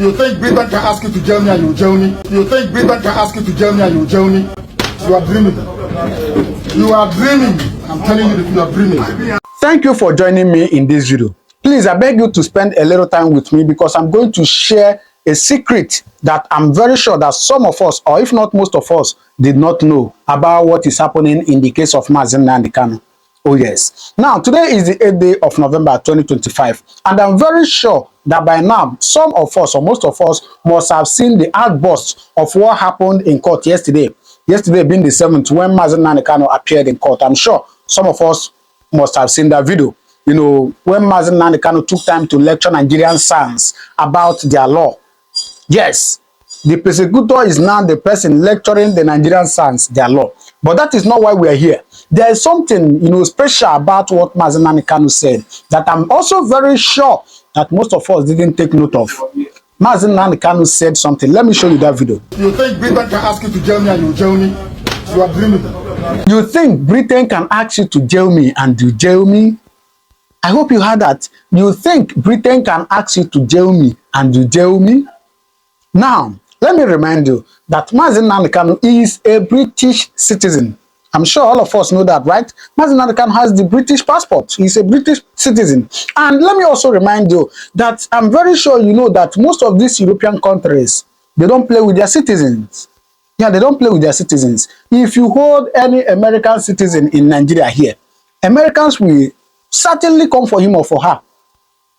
You think Britain can ask you to jail me and you jail me? You think Britain can ask you to jail me and you jail me? You are dreaming. You are dreaming. I'm telling you that you are dreaming. Thank you for joining me in this video. Please, I beg you to spend a little time with me because I'm going to share a secret that I'm very sure that some of us, or if not most of us, did not know about what is happening in the case of Nnamdi Kanu. Oh yes. Now, today is the 8th day of November 2025, and I'm very sure that by now, some of us or most of us must have seen the outburst of what happened in court yesterday. Yesterday being the 7th, when Nnamdi Kanu appeared in court. I'm sure some of us must have seen that video. You know, when Nnamdi Kanu took time to lecture Nigerian sons about their law. Yes, the persecutor is now the person lecturing the Nigerian sons their law. But that is not why we are here. There is something, you know, special about what Nnamdi Kanu said that I'm also very sure that most of us didn't take note of. Nnamdi Kanu said something. Let me show you that video. You think Britain can ask you to jail me and you jail me? You are dreaming. You think Britain can ask you to jail me and you jail me? I hope you heard that. You think Britain can ask you to jail me and you jail me? Now, let me remind you that Nnamdi Kanu is a British citizen. I'm sure all of us know that, right? Nnamdi Kanu has the British passport. He's a British citizen. And let me also remind you that I'm very sure you know that most of these European countries, they don't play with their citizens. Yeah, they don't play with their citizens. If you hold any American citizen in Nigeria here, Americans will certainly come for him or for her.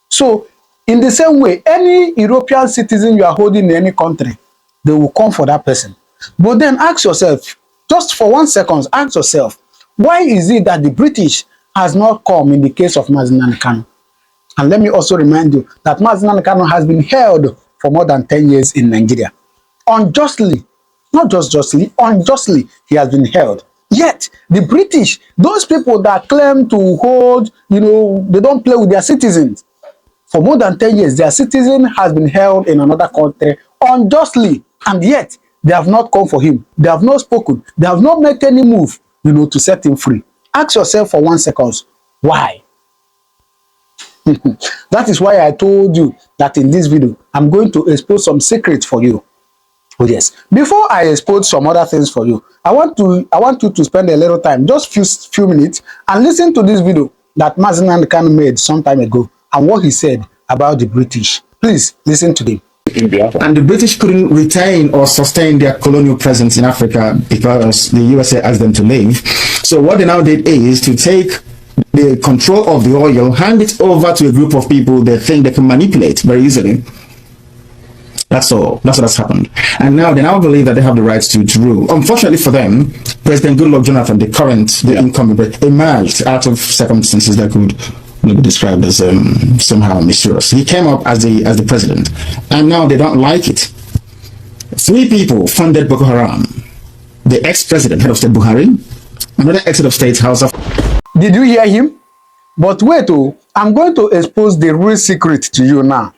So, in the same way, any European citizen you are holding in any country, they will come for that person. But then ask yourself, just for 1 second, ask yourself, why is it that the British has not come in the case of Nnamdi Kanu? And let me also remind you that Nnamdi Kanu has been held for more than 10 years in Nigeria. Unjustly, not just justly, unjustly, he has been held. Yet, the British, those people that claim to hold, you know, they don't play with their citizens. For more than 10 years, their citizen has been held in another country unjustly, and yet they have not come for him. They have not spoken. They have not made any move, you know, to set him free. Ask yourself for 1 second, why? That is why I told you that in this video, I'm going to expose some secrets for you. Oh yes. Before I expose some other things for you, I want you to spend a little time, just few minutes, and listen to this video that Nnamdi Kanu made some time ago and what he said about the British. Please listen to them. And the British couldn't retain or sustain their colonial presence in Africa because the USA asked them to leave. So what they now did is to take the control of the oil, hand it over to a group of people they think they can manipulate very easily. That's all. That's what has happened. And now they now believe that they have the rights to rule. Unfortunately for them, President Goodluck Jonathan, the incoming, emerged out of circumstances that could be described as somehow mysterious. He came up as the president, and now they don't like it. 3 people funded Boko Haram. The ex-president, head of state Buhari, another ex-head of state, House of... Did you hear him? But wait, I'm going to expose the real secret to you now.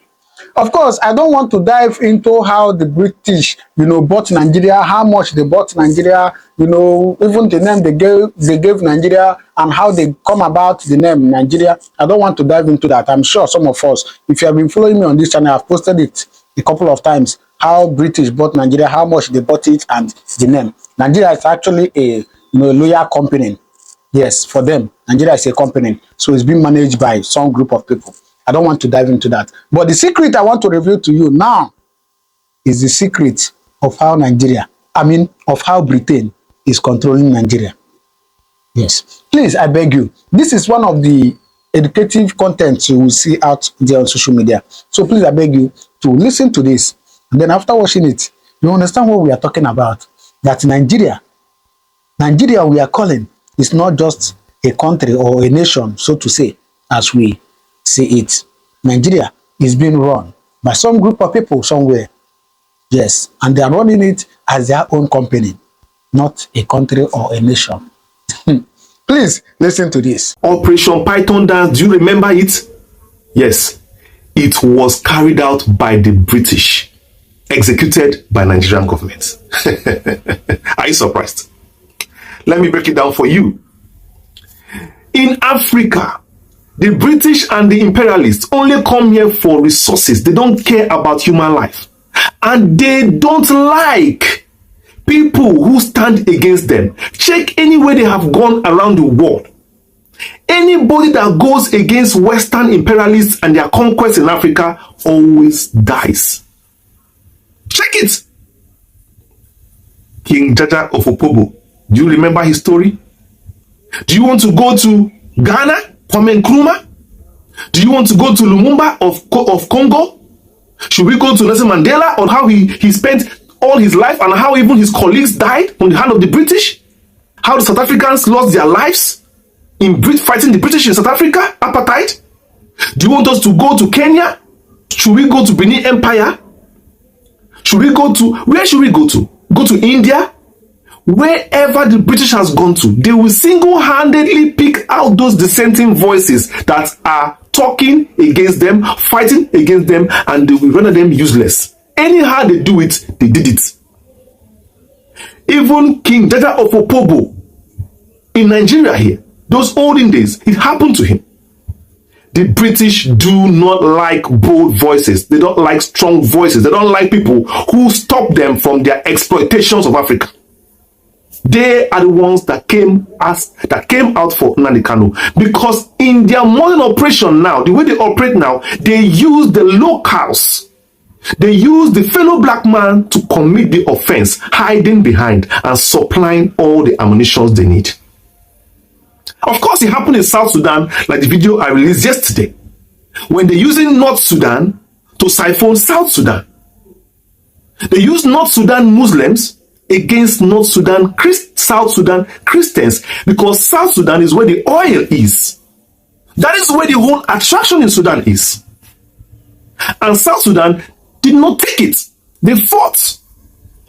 Of course, I don't want to dive into how the British, you know, bought Nigeria, how much they bought Nigeria, you know, even the name they gave Nigeria and how they come about the name Nigeria. I don't want to dive into that. I'm sure some of us, if you have been following me on this channel, I've posted it a couple of times, how British bought Nigeria, how much they bought it, and the name. Nigeria is actually a loyal company. Yes, for them, Nigeria is a company. So it's being managed by some group of people. I don't want to dive into that. But the secret I want to reveal to you now is the secret of how of how Britain is controlling Nigeria. Yes. Please, I beg you. This is one of the educative contents you will see out there on social media. So please, I beg you to listen to this. And then after watching it, you understand what we are talking about. That Nigeria we are calling is not just a country or a nation, so to say, as we see it. Nigeria is being run by some group of people somewhere. Yes, and they are running it as their own company, not a country or a nation. Please listen to this. Operation Python Dance, do you remember it? Yes, it was carried out by the British, executed by Nigerian government. Are you surprised? Let me break it down for you. In Africa, The British and the imperialists only come here for resources. They don't care about human life. And they don't like people who stand against them. Check anywhere they have gone around the world. Anybody that goes against Western imperialists and their conquests in Africa always dies. Check it. King Jaja of Opobo. Do you remember his story? Do you want to go to Ghana? Kwame Nkrumah? Do you want to go to Lumumba of Congo? Should we go to Nelson Mandela on how he spent all his life and how even his colleagues died from the hand of the British? How the South Africans lost their lives in fighting the British in South Africa? Apartheid? Do you want us to go to Kenya? Should we go to Benin Empire? Where should we go to? Go to India? Wherever the British has gone to, they will single-handedly pick out those dissenting voices that are talking against them, fighting against them, and they will render them useless. Anyhow they do it, they did it. Even King Jaja of Opobo in Nigeria here, those olden days, it happened to him. The British do not like bold voices. They don't like strong voices. They don't like people who stop them from their exploitations of Africa. They are the ones that came out for Nnamdi Kanu, because in their modern operation now, the way they operate now, they use the locals. They use the fellow black man to commit the offense, hiding behind and supplying all the ammunition they need. Of course, it happened in South Sudan, like the video I released yesterday, when they're using North Sudan to siphon South Sudan. They use North Sudan Muslims against South Sudan Christians, because South Sudan is where the oil is. That is where the whole attraction in Sudan is. And South Sudan did not take it. They fought.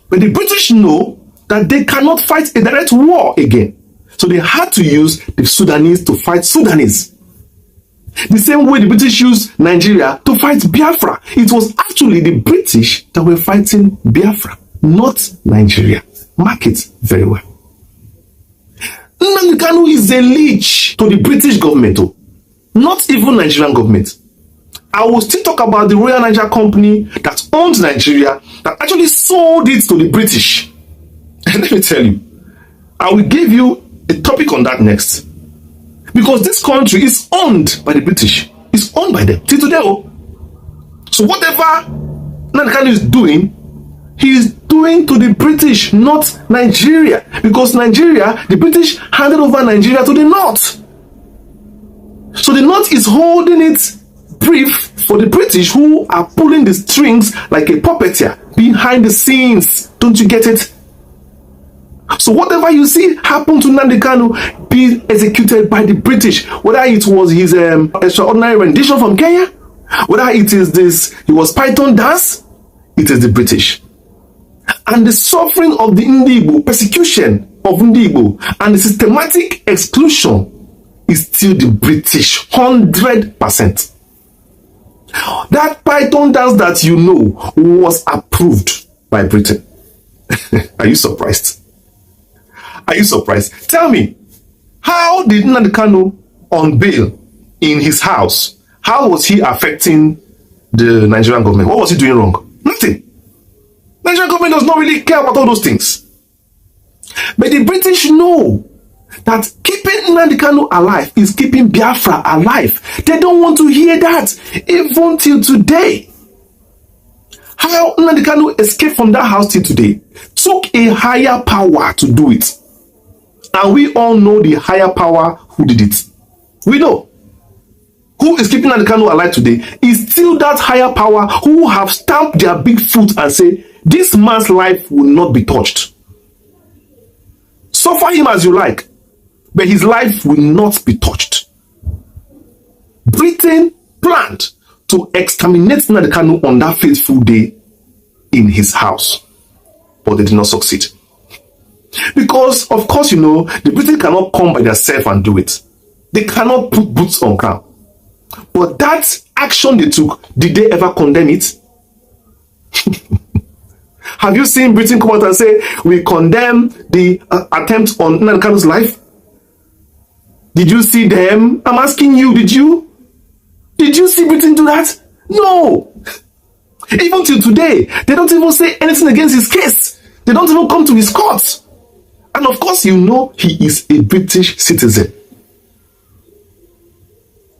But the British know that they cannot fight a direct war again. So they had to use the Sudanese to fight Sudanese. The same way the British used Nigeria to fight Biafra. It was actually the British that were fighting Biafra, not Nigeria. Mark it very well. Nnamdi Kanu is a leech to the British government, not even Nigerian government. I will still talk about the Royal Niger Company that owns Nigeria, that actually sold it to the British. And let me tell you, I will give you a topic on that next. Because this country is owned by the British. It's owned by them till today. So whatever Nnamdi Kanu is doing, he is doing to the British, not Nigeria. Because Nigeria, the British handed over Nigeria to the North. So the North is holding it brief for the British, who are pulling the strings like a puppeteer behind the scenes. Don't you get it? So whatever you see happen to Nnamdi Kanu be executed by the British, whether it was his extraordinary rendition from Kenya, whether it is he was Python dance, it is the British. And the suffering of the Ndigbo, persecution of Ndigbo, and the systematic exclusion is still the British, 100%. That Python dance that you know was approved by Britain. Are you surprised? Are you surprised? Tell me, how did Nnamdi Kanu on bail in his house, how was he affecting the Nigerian government? What was he doing wrong? Nothing. Nigerian government does not really care about all those things. But the British know that keeping Nnamdi Kanu alive is keeping Biafra alive. They don't want to hear that, even till today. How Nnamdi Kanu escaped from that house till today took a higher power to do it. And we all know the higher power who did it. We know. Who is keeping Nnamdi Kanu alive today is still that higher power who have stamped their big foot and say, this man's life will not be touched. Suffer him as you like, but his life will not be touched. Britain planned to exterminate Nnamdi Kanu on that fateful day in his house, but they did not succeed. Because, of course, you know, the British cannot come by themselves and do it. They cannot put boots on ground. But that action they took, did they ever condemn it? Have you seen Britain come out and say, we condemn the attempt on Nnamdi Kanu's life? Did you see them? I'm asking you, did you? Did you see Britain do that? No. Even till today, they don't even say anything against his case. They don't even come to his court. And of course, you know he is a British citizen.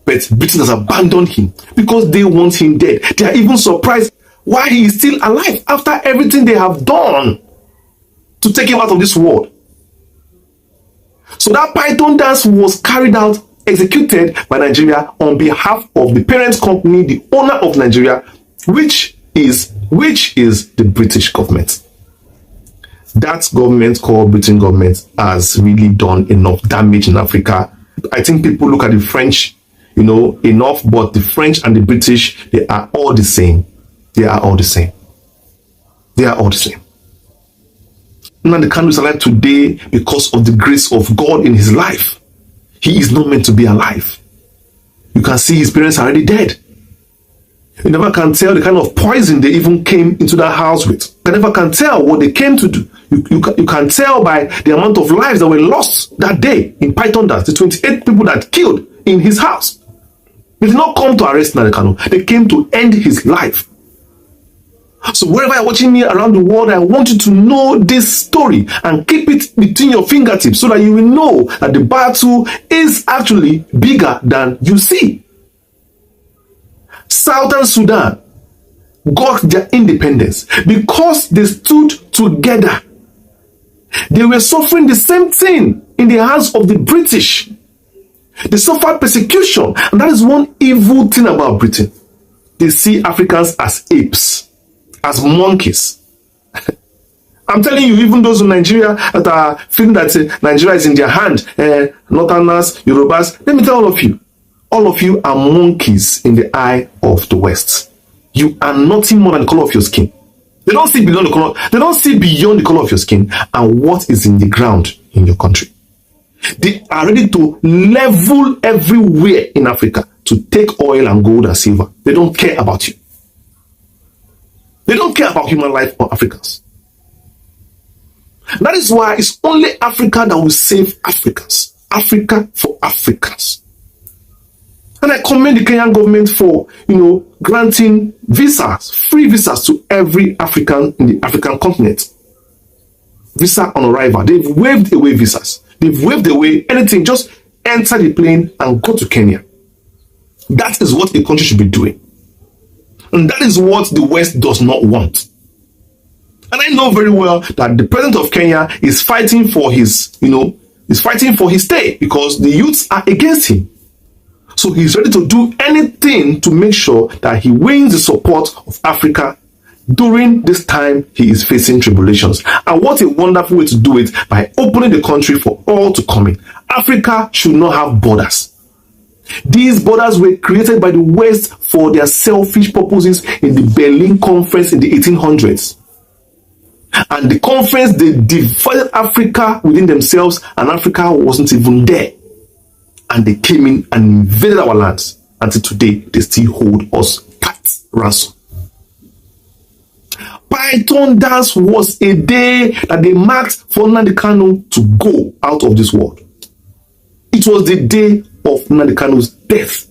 But Britain has abandoned him because they want him dead. They are even surprised why he is still alive after everything they have done to take him out of this world. So that python dance was carried out, executed by Nigeria on behalf of the parent company, the owner of Nigeria, which is the British government. That government called Britain government has really done enough damage in Africa. I think people look at the French, enough, but the French and the British, they are all the same. They are all the same. They are all the same. Nnamdi Kanu is alive today because of the grace of God in his life. He is not meant to be alive. You can see his parents are already dead. You never can tell the kind of poison they even came into that house with. You never can tell what they came to do. You can tell by the amount of lives that were lost that day in Python Dance, the 28 people that killed in his house. They did not come to arrest Nnamdi Kanu. They came to end his life. So wherever you're watching me around the world, I want you to know this story and keep it between your fingertips so that you will know that the battle is actually bigger than you see. Southern Sudan got their independence because they stood together. They were suffering the same thing in the hands of the British. They suffered persecution, and that is one evil thing about Britain. They see Africans as apes, as monkeys. I'm telling you, even those in Nigeria that are feeling that Nigeria is in their hand, Northerners, Yorubas, let me tell all of you are monkeys in the eye of the West. You are nothing more than the color of your skin. They don't see beyond the color. They don't see beyond the color of your skin and what is in the ground in your country. They are ready to level everywhere in Africa to take oil and gold and silver. They don't care about you. They don't care about human life or Africans. That is why it's only Africa that will save Africans. Africa for Africans. And I commend the Kenyan government for, granting visas, free visas to every African in the African continent. Visa on arrival. They've waived away visas. They've waived away anything. Just enter the plane and go to Kenya. That is what a country should be doing. And that is what the West does not want. And I know very well that the president of Kenya is fighting for his, stay because the youths are against him. So he's ready to do anything to make sure that he wins the support of Africa during this time he is facing tribulations. And what a wonderful way to do it, by opening the country for all to come in. Africa should not have borders. These borders were created by the West for their selfish purposes in the Berlin Conference in the 1800s. And the conference, they divided Africa within themselves, and Africa wasn't even there. And they came in and invaded our lands. Until today, they still hold us at ransom. Python Dance was a day that they marked for Nnamdi Kanu to go out of this world. It was the day of Nnamdi Kanu's death,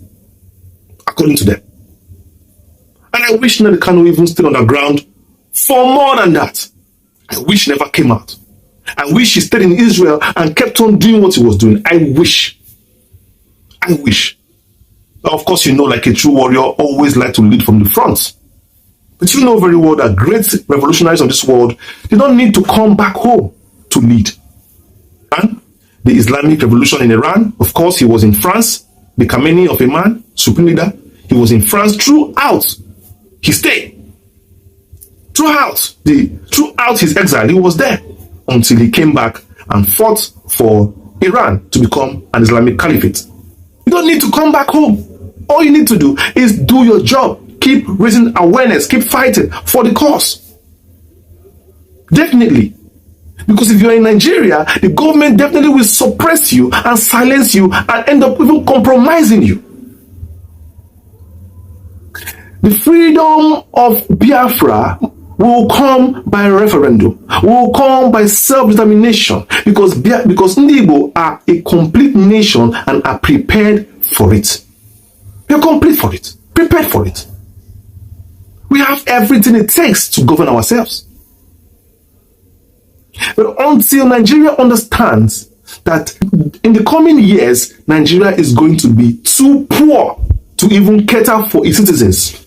according to them. And I wish Nnamdi Kanu even stayed on the ground for more than that. I wish he never came out. I wish he stayed in Israel and kept on doing what he was doing. I wish. Now, of course, like a true warrior, always like to lead from the front. But you know very well that great revolutionaries of this world, they don't need to come back home to lead. And the Islamic Revolution in Iran, of course, he was in France, the Khamenei of a man, supreme leader. He was in France throughout his stay. Throughout his exile, he was there until he came back and fought for Iran to become an Islamic caliphate. You don't need to come back home. All you need to do is do your job. Keep raising awareness. Keep fighting for the cause. Definitely. Because if you're in Nigeria, the government definitely will suppress you and silence you and end up even compromising you. The freedom of Biafra will come by referendum, will come by self-determination, because Ndi Igbo are a complete nation and are prepared for it. We are complete for it, prepared for it. We have everything it takes to govern ourselves. But until Nigeria understands that in the coming years, Nigeria is going to be too poor to even cater for its citizens,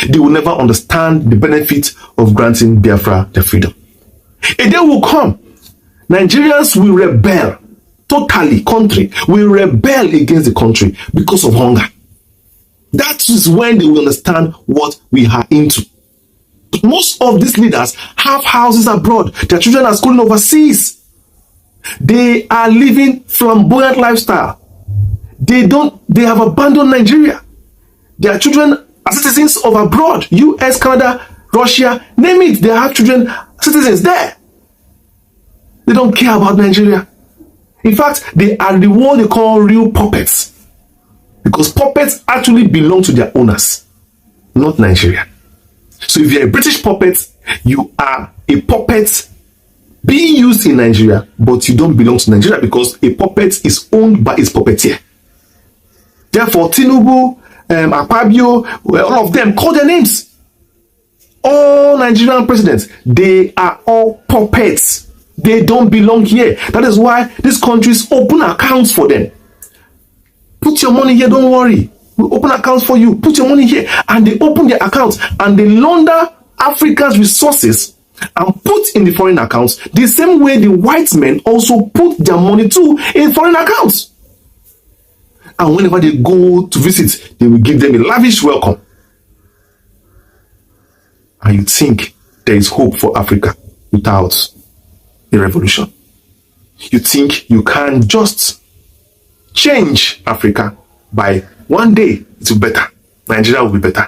they will never understand the benefit of granting Biafra their freedom. A day will come, Nigerians will rebel totally, country will rebel against the country because of hunger. That is when they will understand what we are into. Most of these leaders have houses abroad. Their children are schooling overseas. They are living flamboyant lifestyle. They have abandoned Nigeria. Their children are citizens of abroad. US, Canada, Russia, name it. They have children, citizens there. They don't care about Nigeria. In fact, they are the one they call real puppets. Because puppets actually belong to their owners, not Nigeria. So if you're a British puppet, you are a puppet being used in Nigeria, but you don't belong to Nigeria because a puppet is owned by its puppeteer. Therefore, Tinubu, Akpabio, all of them, call their names. All Nigerian presidents, they are all puppets. They don't belong here. That is why these countries open accounts for them. Put your money here, don't worry. We'll open accounts for you. Put your money here. And they open their accounts and they launder Africa's resources and put in the foreign accounts the same way the white men also put their money too in foreign accounts. And whenever they go to visit, they will give them a lavish welcome. And you think there is hope for Africa without a revolution? You think you can just change Africa by one day it will be better. Nigeria will be better.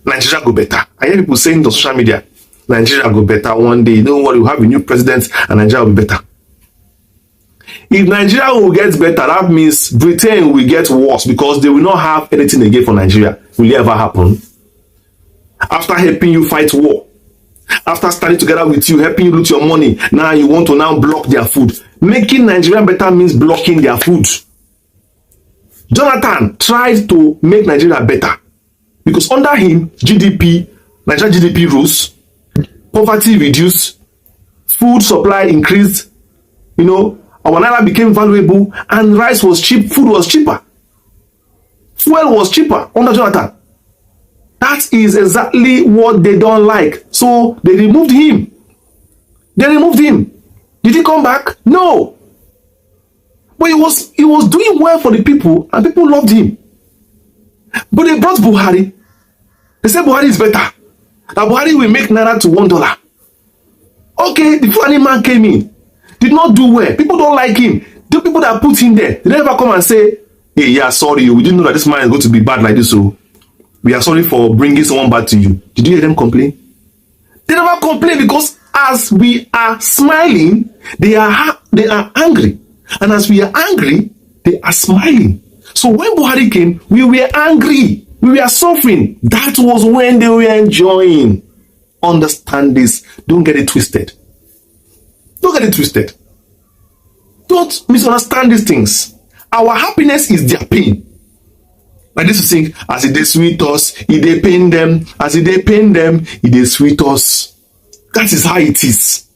Nigeria go better. I hear people saying on social media, Nigeria go better one day. You know what? We'll have a new president and Nigeria will be better. If Nigeria will get better, that means Britain will get worse because they will not have anything again for Nigeria. Will it ever happen? After helping you fight war, after standing together with you, helping you loot your money, now you want to now block their food. Making Nigeria better means blocking their food. Jonathan tried to make Nigeria better because under him, Nigeria GDP rose, poverty reduced, food supply increased, our naira became valuable and rice was cheap, food was cheaper, fuel was cheaper under Jonathan. That is exactly what they don't like. So they removed him. Did he come back? No. But he was doing well for the people and people loved him. But they brought Buhari. They said Buhari is better. That Buhari will make naira to $1. Okay, the funny man came in. Did not do well. People don't like him. The people that put him there, they never come and say, hey, yeah, sorry, we didn't know that this man is going to be bad like this, so we are sorry for bringing someone bad to you. Did you hear them complain? They never complain because as we are smiling, they are angry. And as we are angry, they are smiling. So when Buhari came, we were angry. We were suffering. That was when they were enjoying. Understand this. Don't get it twisted. Don't get it twisted. Don't misunderstand these things. Our happiness is their pain. Like this, to sing, as it they sweet us, it they pain them. As it they pain them, it they sweet us. That is how it is.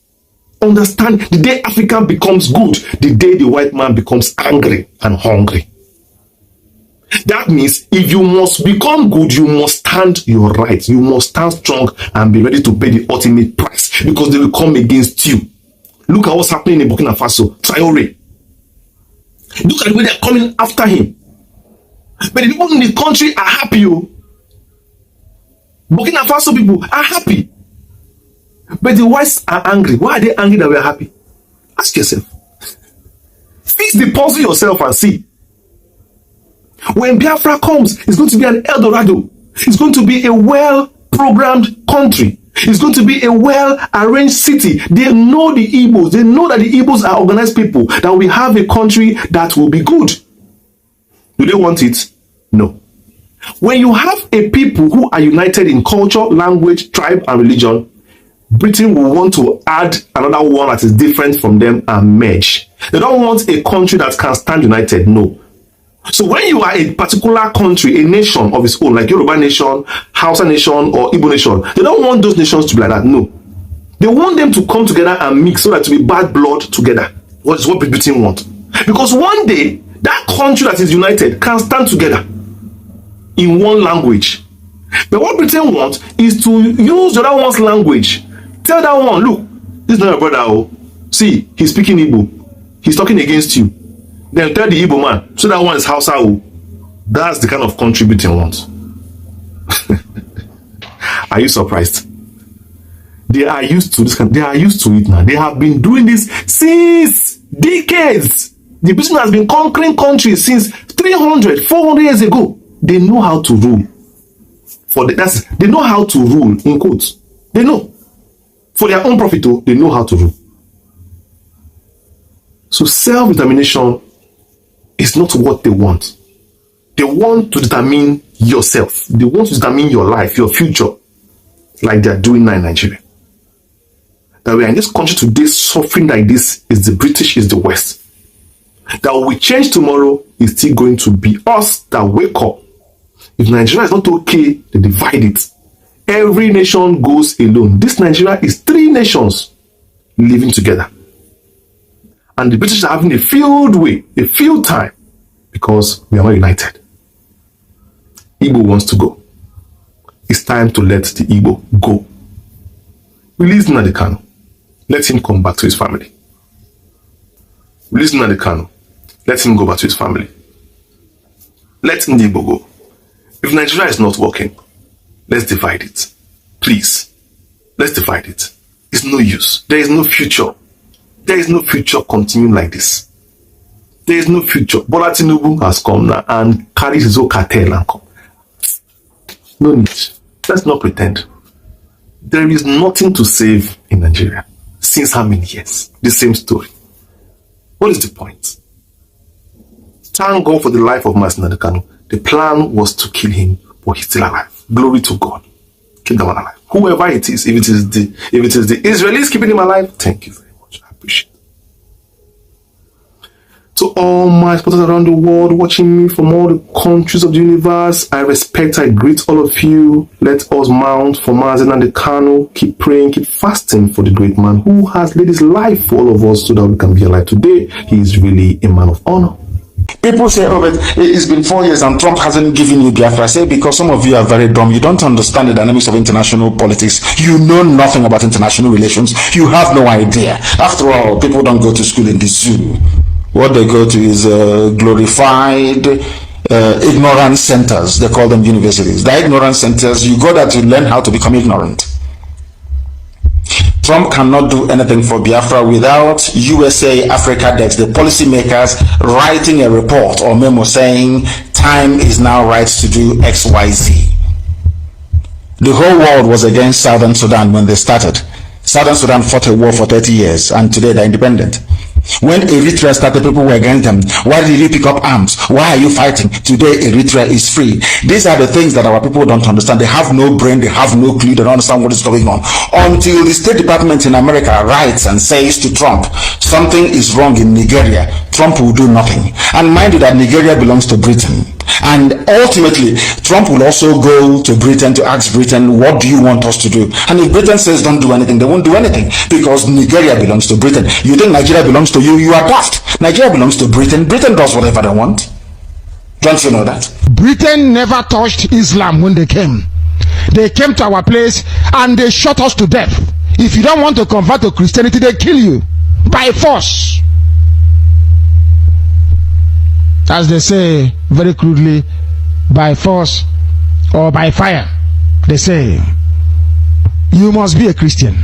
Understand, the day African becomes good, the day the white man becomes angry and hungry. That means if you must become good, you must stand your right. You must stand strong and be ready to pay the ultimate price because they will come against you. Look at what's happening in Burkina Faso. Traoré. Look at the way they're coming after him. But the people in the country are happy. Burkina Faso people are happy. But the whites are angry. Why are they angry that we are happy? Ask yourself. Fix the puzzle yourself and see. When Biafra comes, it's going to be an El Dorado. It's going to be a well-programmed country. It's going to be a well-arranged city. They know the Igbos. They know that the Igbos are organized people. That we have a country that will be good. Do they want it? No. When you have a people who are united in culture, language, tribe, and religion, Britain will want to add another one that is different from them and merge. They don't want a country that can stand united. No. So when you are a particular country, a nation of its own, like Yoruba nation, Hausa nation, or Igbo nation, they don't want those nations to be like that. No. They want them to come together and mix so that to be bad blood together. What is what Britain want? Because one day, that country that is united can stand together in one language. But what Britain wants is to use the other one's language. Tell that one, look, this is not your brother. Oh. See, he's speaking Igbo. He's talking against you. Then tell the Igbo man, so that one is Hausa. Oh. That's the kind of country Britain wants. Are you surprised? They are used to this. They are used to it now. They have been doing this since decades. The Britain has been conquering countries since 300, 400 years ago. They know how to rule. They know how to rule, in quotes. They know. For their own profit, they know how to rule. So self-determination is not what they want. They want to determine yourself. They want to determine your life, your future, like they are doing now in Nigeria. That we are in this country today suffering like this is the British, is the West. That we change tomorrow is still going to be us that wake up. If Nigeria is not okay, they divide it. Every nation goes alone. This Nigeria is 3 nations living together. And the British are having a field way, a field time, because we are not united. Igbo wants to go. It's time to let the Igbo go. Release Nnamdi Kanu. Let him come back to his family. Release Nnamdi Kanu. Let him go back to his family. Let the Igbo go. If Nigeria is not working, let's divide it. Please. Let's divide it. It's no use. There is no future. There is no future continuing like this. There is no future. Bola Tinubu has come now and carries his own cartel and come. No need. Let's not pretend. There is nothing to save in Nigeria. Since how many years? The same story. What is the point? Thank God for the life of Master Nnamdi Kanu. The plan was to kill him, but he's still alive. Glory to God. Keep that one alive. Whoever it is, if it is the Israelis keeping him alive, thank you very much. I appreciate it. To all my supporters around the world watching me from all the countries of the universe, I respect, I greet all of you. Let us mount for Master Nnamdi Kanu. Keep praying, keep fasting for the great man who has laid his life for all of us so that we can be alive today. He is really a man of honor. People say, oh, but it's been 4 years and Trump hasn't given you Biafra. I say, because some of you are very dumb. You don't understand the dynamics of international politics. You know nothing about international relations. You have no idea. After all, people don't go to school in the zoo. What they go to is glorified ignorance centers. They call them universities. The ignorance centers, you go there to learn how to become ignorant. Trump cannot do anything for Biafra without USA Africa Dex, the policymakers, writing a report or memo saying time is now right to do XYZ. The whole world was against Southern Sudan when they started. Southern Sudan fought a war for 30 years and today they're independent. When Eritrea started, people were against them. Why did you pick up arms? Why are you fighting? Today, Eritrea is free. These are the things that our people don't understand. They have no brain. They have no clue. They don't understand what is going on. Until the State Department in America writes and says to Trump, something is wrong in Nigeria, Trump will do nothing. And mind you that Nigeria belongs to Britain. And ultimately, Trump will also go to Britain to ask Britain, what do you want us to do? And if Britain says don't do anything, they won't do anything because Nigeria belongs to Britain. You think Nigeria belongs to you? You are daft. Nigeria belongs to Britain. Britain does whatever they want. Don't you know that? Britain never touched Islam when they came. They came to our place and they shot us to death. If you don't want to convert to Christianity, they kill you by force. As they say very crudely, by force or by fire. They say, you must be a Christian.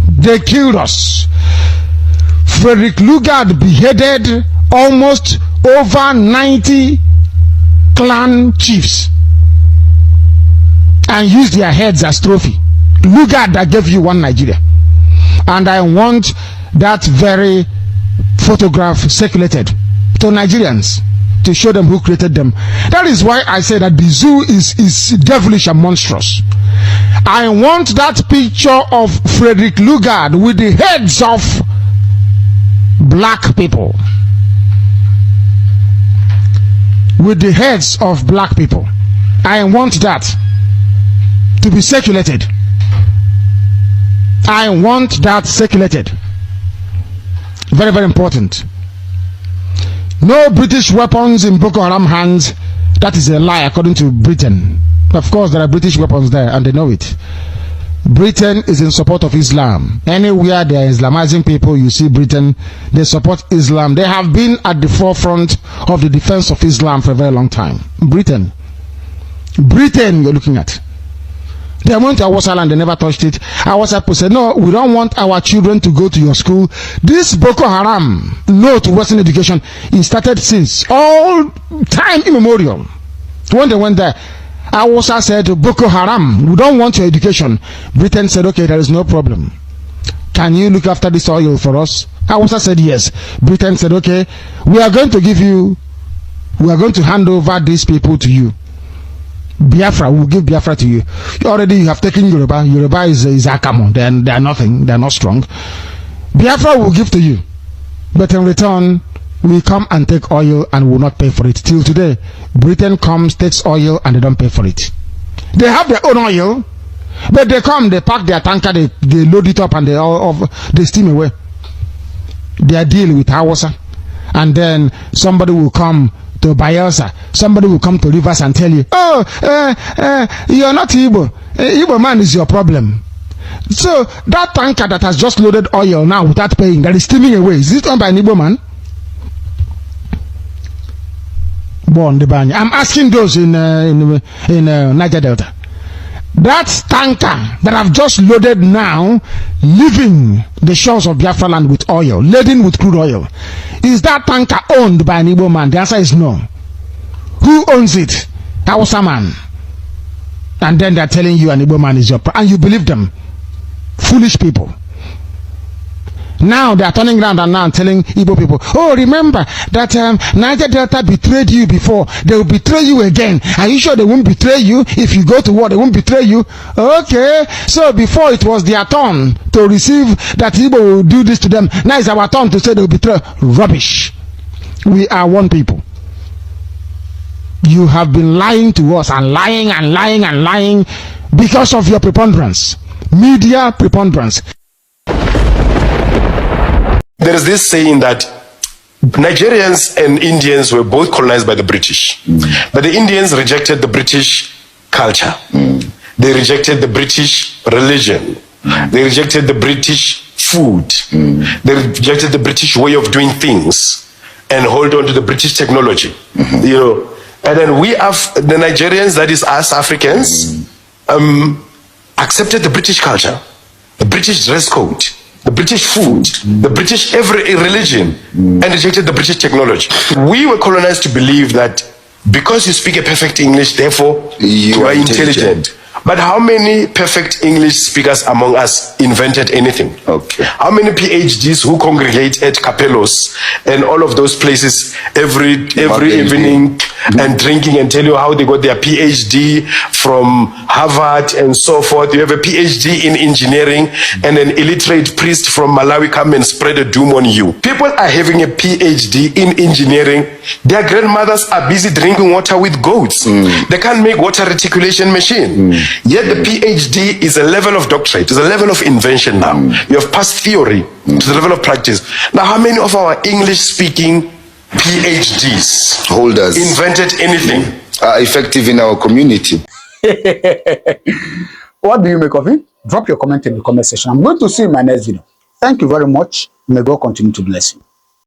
They killed us. Frederick Lugard beheaded almost over 90 clan chiefs and used their heads as trophy. Lugard that gave you one Nigeria. And I want that very photograph circulated to Nigerians to show them who created them. That is why I say that the zoo is devilish and monstrous. I want that picture of Frederick Lugard with the heads of black people. With the heads of black people. I want that to be circulated. I want that circulated. Very, very important. No British weapons in Boko Haram hands. That is a lie according to Britain. Of course, there are British weapons there and they know it. Britain is in support of Islam. Anywhere there are Islamizing people, you see Britain, they support Islam. They have been at the forefront of the defense of Islam for a very long time. Britain you're looking at. They went to Awasa land, they never touched it. Awasa people said, no, we don't want our children to go to your school. This Boko Haram, no to Western education, it started since all time immemorial. When they went there, Awasa said, Boko Haram, we don't want your education. Britain said, okay, there is no problem. Can you look after this oil for us? Awasa said, yes. Britain said, okay, we are going to hand over these people to you. Biafra, we will give Biafra to you. Already you have taken Yoruba. Yoruba is Akamo. They are nothing. They are not strong. Biafra will give to you. But in return, we come and take oil and will not pay for it. Till today, Britain comes, takes oil, and they don't pay for it. They have their own oil, but they come, they pack their tanker, they load it up, and they steam away. They are dealing with Hausa. And then somebody will come to Bayelsa. Somebody will come to Rivers and tell you, oh, you're not Igbo. Igbo man is your problem. So that tanker that has just loaded oil now without paying, that is steaming away, is it owned by an Igbo man? I'm asking those in Niger Delta. That tanker that I've just loaded now, leaving the shores of Biafra land with oil, laden with crude oil, is that tanker owned by an Igbo man? The answer is no. Who owns it? Hausa man. And then they're telling you an Igbo man is your and you believe them. Foolish people. Now they are turning around and now telling Igbo people, oh, remember that Niger Delta betrayed you before. They will betray you again. Are you sure they won't betray you? If you go to war, they won't betray you. Okay. So before it was their turn to receive that Igbo will do this to them. Now it's our turn to say they will betray. Rubbish. We are one people. You have been lying to us and lying and lying and lying because of your preponderance. Media preponderance. There is this saying that Nigerians and Indians were both colonized by the British. But the Indians rejected the British culture. They rejected the British religion. They rejected the British food. They rejected the British way of doing things and hold on to the British technology. You know, and then we have the Nigerians, that is us Africans, accepted the British culture, the British dress code, the British food, the British every religion, and rejected the British technology. We were colonized to believe that because you speak a perfect English, therefore you are intelligent. But how many perfect English speakers among us invented anything? Okay. How many PhDs who congregate at Capellos and all of those places every evening and drinking and tell you how they got their PhD from Harvard and so forth? You have a PhD in engineering and an illiterate priest from Malawi come and spread a doom on you. People are having a PhD in engineering. Their grandmothers are busy drinking water with goats. They can't make water reticulation machine. Yet the PhD is a level of doctorate, is a level of invention now. You have passed theory to the level of practice. Now, how many of our English-speaking PhDs holders invented anything? Are effective in our community? What do you make of it? Drop your comment in the comment section. I'm going to see you in my next video. Thank you very much. May God continue to bless you.